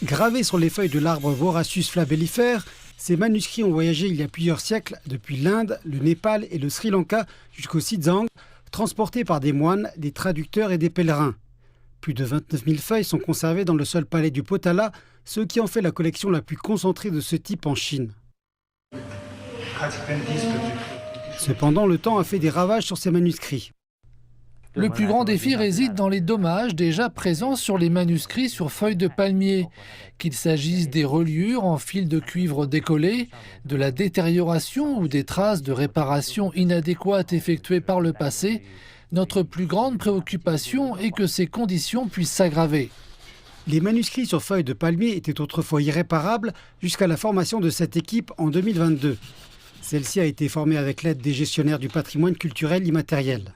Gravés sur les feuilles de l'arbre Borassus flabellifère, ces manuscrits ont voyagé il y a plusieurs siècles depuis l'Inde, le Népal et le Sri Lanka jusqu'au Xizang, transportés par des moines, des traducteurs et des pèlerins. Plus de 29 000 feuilles sont conservées dans le seul palais du Potala, ce qui en fait la collection la plus concentrée de ce type en Chine. Cependant, le temps a fait des ravages sur ces manuscrits. Le plus grand défi réside dans les dommages déjà présents sur les manuscrits sur feuilles de palmier, qu'il s'agisse des reliures en fil de cuivre décollé, de la détérioration ou des traces de réparation inadéquates effectuées par le passé. Notre plus grande préoccupation est que ces conditions puissent s'aggraver. Les manuscrits sur feuilles de palmier étaient autrefois irréparables jusqu'à la formation de cette équipe en 2022. Celle-ci a été formée avec l'aide des gestionnaires du patrimoine culturel immatériel.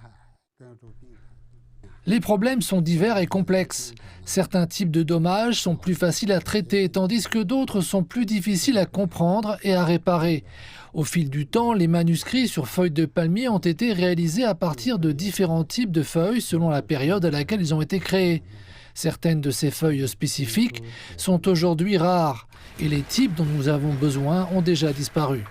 Les problèmes sont divers et complexes. Certains types de dommages sont plus faciles à traiter, tandis que d'autres sont plus difficiles à comprendre et à réparer. Au fil du temps, les manuscrits sur feuilles de palmier ont été réalisés à partir de différents types de feuilles selon la période à laquelle ils ont été créés. Certaines de ces feuilles spécifiques sont aujourd'hui rares et les types dont nous avons besoin ont déjà disparu.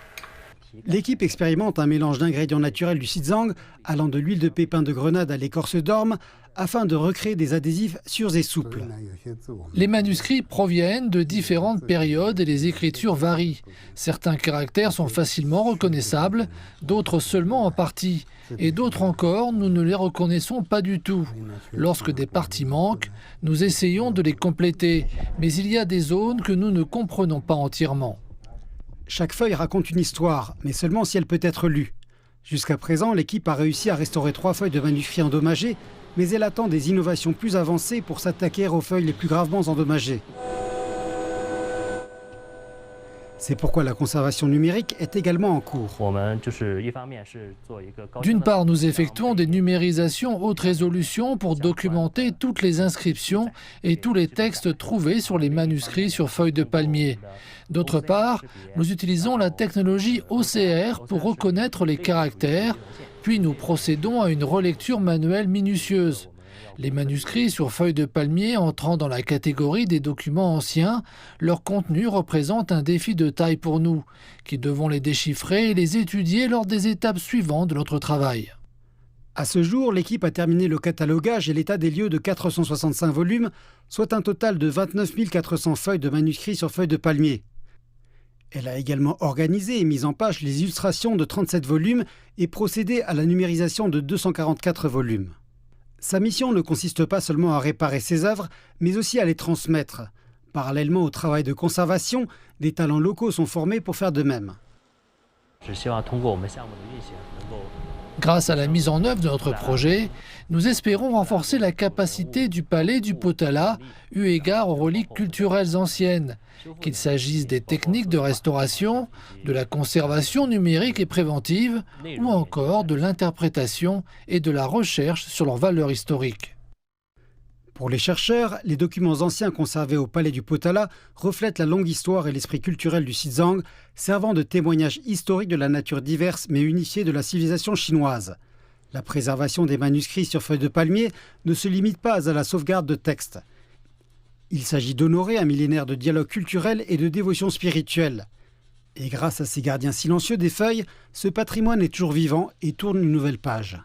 L'équipe expérimente un mélange d'ingrédients naturels du Xizang, allant de l'huile de pépin de grenade à l'écorce d'orme, afin de recréer des adhésifs sûrs et souples. Les manuscrits proviennent de différentes périodes et les écritures varient. Certains caractères sont facilement reconnaissables, d'autres seulement en partie, et d'autres encore, nous ne les reconnaissons pas du tout. Lorsque des parties manquent, nous essayons de les compléter, mais il y a des zones que nous ne comprenons pas entièrement. Chaque feuille raconte une histoire, mais seulement si elle peut être lue. Jusqu'à présent, l'équipe a réussi à restaurer 3 feuilles de manuscrits endommagées, mais elle attend des innovations plus avancées pour s'attaquer aux feuilles les plus gravement endommagées. C'est pourquoi la conservation numérique est également en cours. D'une part, nous effectuons des numérisations haute résolution pour documenter toutes les inscriptions et tous les textes trouvés sur les manuscrits sur feuilles de palmier. D'autre part, nous utilisons la technologie OCR pour reconnaître les caractères, puis nous procédons à une relecture manuelle minutieuse. Les manuscrits sur feuilles de palmier entrant dans la catégorie des documents anciens, leur contenu représente un défi de taille pour nous, qui devons les déchiffrer et les étudier lors des étapes suivantes de notre travail. À ce jour, l'équipe a terminé le catalogage et l'état des lieux de 465 volumes, soit un total de 29 400 feuilles de manuscrits sur feuilles de palmier. Elle a également organisé et mis en page les illustrations de 37 volumes et procédé à la numérisation de 244 volumes. Sa mission ne consiste pas seulement à réparer ses œuvres, mais aussi à les transmettre. Parallèlement au travail de conservation, des talents locaux sont formés pour faire de même. Grâce à la mise en œuvre de notre projet, nous espérons renforcer la capacité du palais du Potala, eu égard aux reliques culturelles anciennes, qu'il s'agisse des techniques de restauration, de la conservation numérique et préventive, ou encore de l'interprétation et de la recherche sur leur valeur historique. Pour les chercheurs, les documents anciens conservés au palais du Potala reflètent la longue histoire et l'esprit culturel du Xizang, servant de témoignage historique de la nature diverse mais unifiée de la civilisation chinoise. La préservation des manuscrits sur feuilles de palmier ne se limite pas à la sauvegarde de textes. Il s'agit d'honorer un millénaire de dialogue culturel et de dévotion spirituelle. Et grâce à ces gardiens silencieux des feuilles, ce patrimoine est toujours vivant et tourne une nouvelle page.